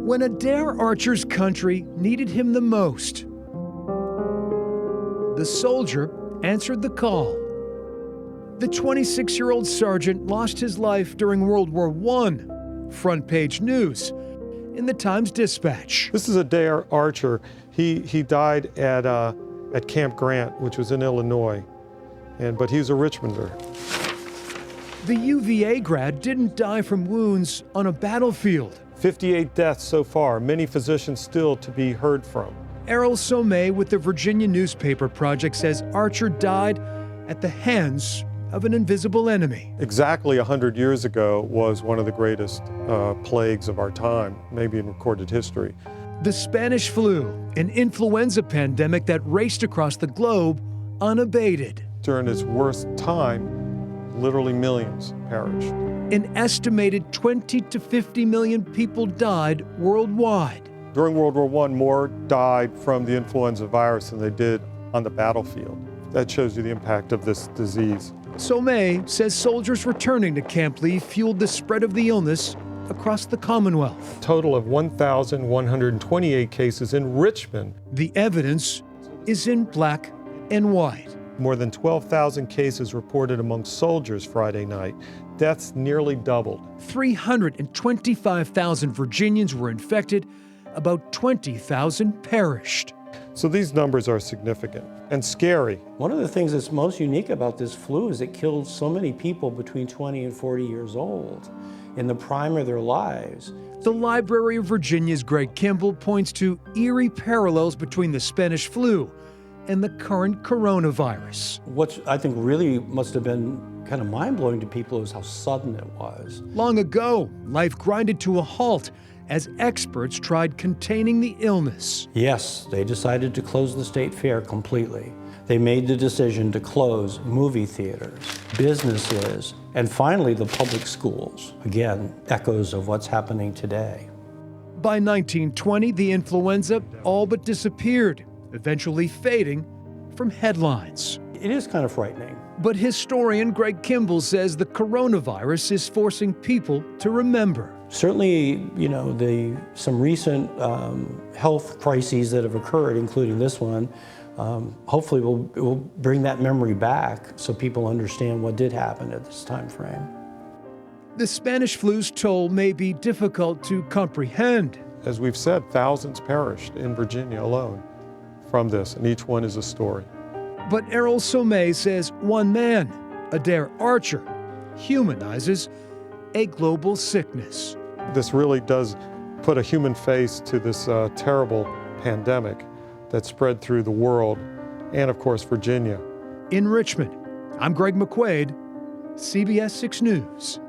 When Adair Archer's country needed him the most, the soldier answered the call. The 26-year-old sergeant lost his life during World War I. Front page news in the Times-Dispatch. This is Adair Archer. He died at Camp Grant, which was in Illinois, but he was a Richmonder. The UVA grad didn't die from wounds on a battlefield. 58 deaths so far, many physicians still to be heard from. Errol Somé with the Virginia Newspaper Project says Archer died at the hands of an invisible enemy. Exactly 100 years ago was one of the greatest plagues of our time, maybe in recorded history. The Spanish flu, an influenza pandemic that raced across the globe unabated. During its worst time, literally millions perished. An estimated 20 to 50 million people died worldwide. During World War I, more died from the influenza virus than they did on the battlefield. That shows you the impact of this disease. Somé says soldiers returning to Camp Lee fueled the spread of the illness across the Commonwealth. A total of 1,128 cases in Richmond. The evidence is in black and white. More than 12,000 cases reported among soldiers Friday night. Deaths nearly doubled. 325,000 Virginians were infected. About 20,000 perished. So these numbers are significant and scary. One of the things that's most unique about this flu is it killed so many people between 20 and 40 years old in the prime of their lives. The Library of Virginia's Greg Kimball points to eerie parallels between the Spanish flu and the current coronavirus. What I think really must have been kind of mind-blowing to people is how sudden it was. Long ago, life grinded to a halt as experts tried containing the illness. Yes, they decided to close the state fair completely. They made the decision to close movie theaters, businesses, and finally the public schools. Again, echoes of what's happening today. By 1920, the influenza all but disappeared, eventually fading from headlines. It is kind of frightening. But historian Greg Kimball says the coronavirus is forcing people to remember. Certainly, some recent health crises that have occurred, including this one, hopefully will bring that memory back so people understand what did happen at this time frame. The Spanish flu's toll may be difficult to comprehend. As we've said, thousands perished in Virginia alone from this, and each one is a story. But Errol Somé says one man, Adair Archer, humanizes a global sickness. This really does put a human face to this terrible pandemic that spread through the world and, of course, Virginia. In Richmond, I'm Greg McQuaid, CBS 6 News.